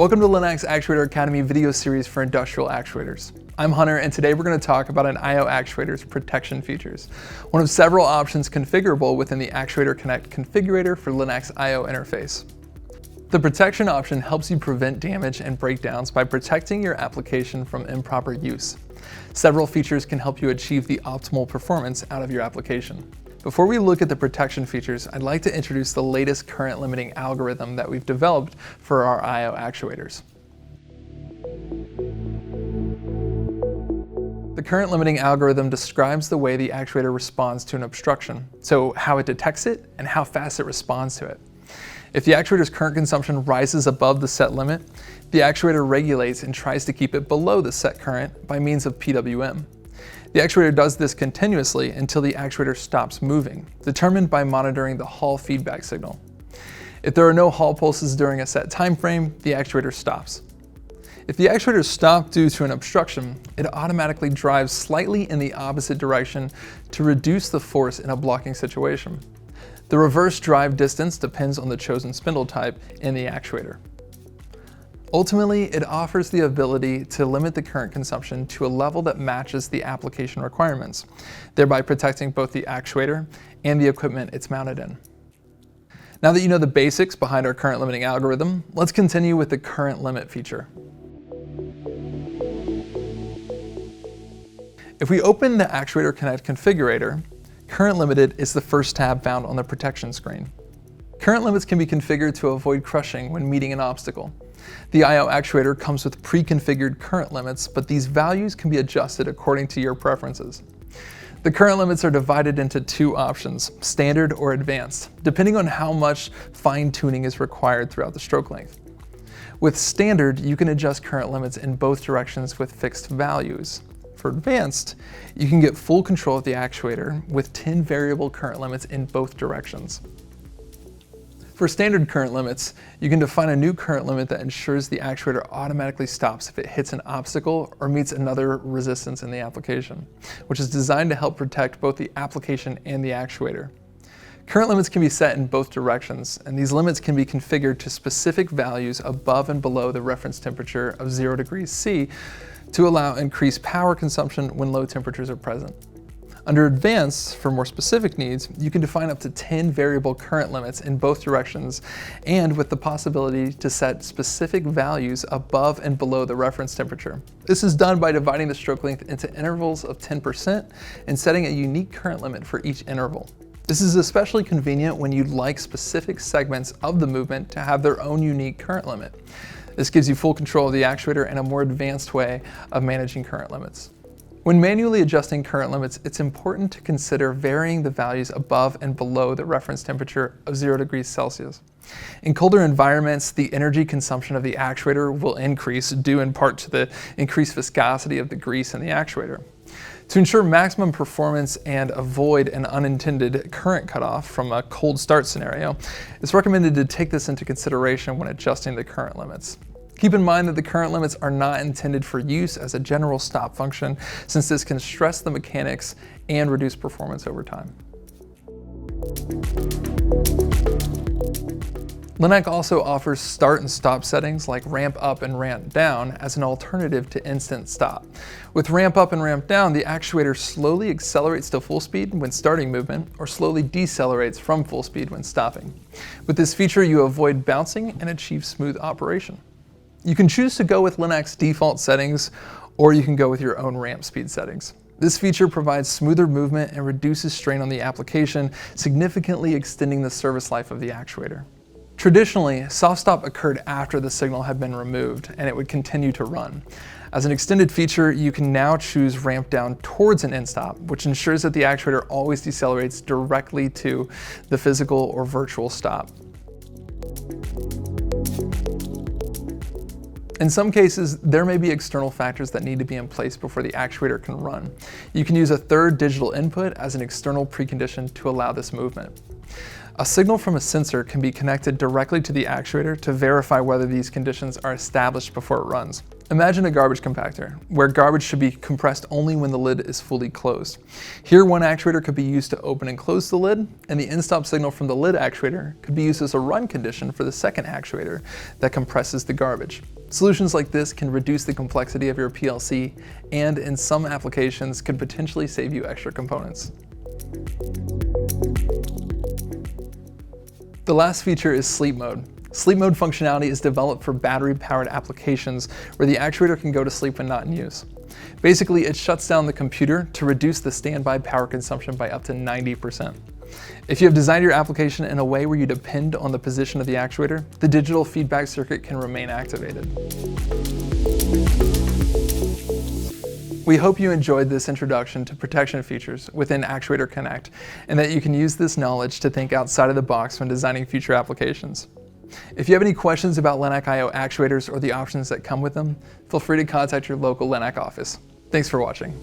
Welcome to Linux Actuator Academy video series for industrial actuators. I'm Hunter, and today we're going to talk about an I/O actuator's protection features, one of several options configurable within the Actuator Connect configurator for Linux I/O interface. The protection option helps you prevent damage and breakdowns by protecting your application from improper use. Several features can help you achieve the optimal performance out of your application. Before we look at the protection features, I'd like to introduce the latest current limiting algorithm that we've developed for our I/O actuators. The current limiting algorithm describes the way the actuator responds to an obstruction, so how it detects it and how fast it responds to it. If the actuator's current consumption rises above the set limit, the actuator regulates and tries to keep it below the set current by means of PWM. The actuator does this continuously until the actuator stops moving, determined by monitoring the Hall feedback signal. If there are no Hall pulses during a set time frame, the actuator stops. If the actuator stops due to an obstruction, it automatically drives slightly in the opposite direction to reduce the force in a blocking situation. The reverse drive distance depends on the chosen spindle type in the actuator. Ultimately, it offers the ability to limit the current consumption to a level that matches the application requirements, thereby protecting both the actuator and the equipment it's mounted in. Now that you know the basics behind our current limiting algorithm, let's continue with the current limit feature. If we open the Actuator Connect configurator, Current Limited is the first tab found on the protection screen. Current limits can be configured to avoid crushing when meeting an obstacle. The I/O actuator comes with pre-configured current limits, but these values can be adjusted according to your preferences. The current limits are divided into two options, standard or advanced, depending on how much fine-tuning is required throughout the stroke length. With standard, you can adjust current limits in both directions with fixed values. For advanced, you can get full control of the actuator with 10 variable current limits in both directions. For standard current limits, you can define a new current limit that ensures the actuator automatically stops if it hits an obstacle or meets another resistance in the application, which is designed to help protect both the application and the actuator. Current limits can be set in both directions, and these limits can be configured to specific values above and below the reference temperature of 0 degrees C to allow increased power consumption when low temperatures are present. Under Advanced, for more specific needs, you can define up to 10 variable current limits in both directions and with the possibility to set specific values above and below the reference temperature. This is done by dividing the stroke length into intervals of 10% and setting a unique current limit for each interval. This is especially convenient when you'd like specific segments of the movement to have their own unique current limit. This gives you full control of the actuator and a more advanced way of managing current limits. When manually adjusting current limits, it's important to consider varying the values above and below the reference temperature of 0 degrees Celsius. In colder environments, the energy consumption of the actuator will increase due in part to the increased viscosity of the grease in the actuator. To ensure maximum performance and avoid an unintended current cutoff from a cold start scenario, it's recommended to take this into consideration when adjusting the current limits. Keep in mind that the current limits are not intended for use as a general stop function, since this can stress the mechanics and reduce performance over time. Linux also offers start and stop settings like ramp up and ramp down as an alternative to instant stop. With ramp up and ramp down, the actuator slowly accelerates to full speed when starting movement or slowly decelerates from full speed when stopping. With this feature, you avoid bouncing and achieve smooth operation. You can choose to go with Linux default settings, or you can go with your own ramp speed settings. This feature provides smoother movement and reduces strain on the application, significantly extending the service life of the actuator. Traditionally, soft stop occurred after the signal had been removed, and it would continue to run. As an extended feature, you can now choose ramp down towards an end stop, which ensures that the actuator always decelerates directly to the physical or virtual stop. In some cases, there may be external factors that need to be in place before the actuator can run. You can use a third digital input as an external precondition to allow this movement. A signal from a sensor can be connected directly to the actuator to verify whether these conditions are established before it runs. Imagine a garbage compactor, where garbage should be compressed only when the lid is fully closed. Here, one actuator could be used to open and close the lid, and the in-stop signal from the lid actuator could be used as a run condition for the second actuator that compresses the garbage. Solutions like this can reduce the complexity of your PLC, and in some applications could potentially save you extra components. The last feature is sleep mode. Sleep mode functionality is developed for battery-powered applications where the actuator can go to sleep when not in use. Basically, it shuts down the computer to reduce the standby power consumption by up to 90%. If you have designed your application in a way where you depend on the position of the actuator, the digital feedback circuit can remain activated. We hope you enjoyed this introduction to protection features within Actuator Connect, and that you can use this knowledge to think outside of the box when designing future applications. If you have any questions about Linac I/O actuators or the options that come with them, feel free to contact your local Linac office. Thanks for watching.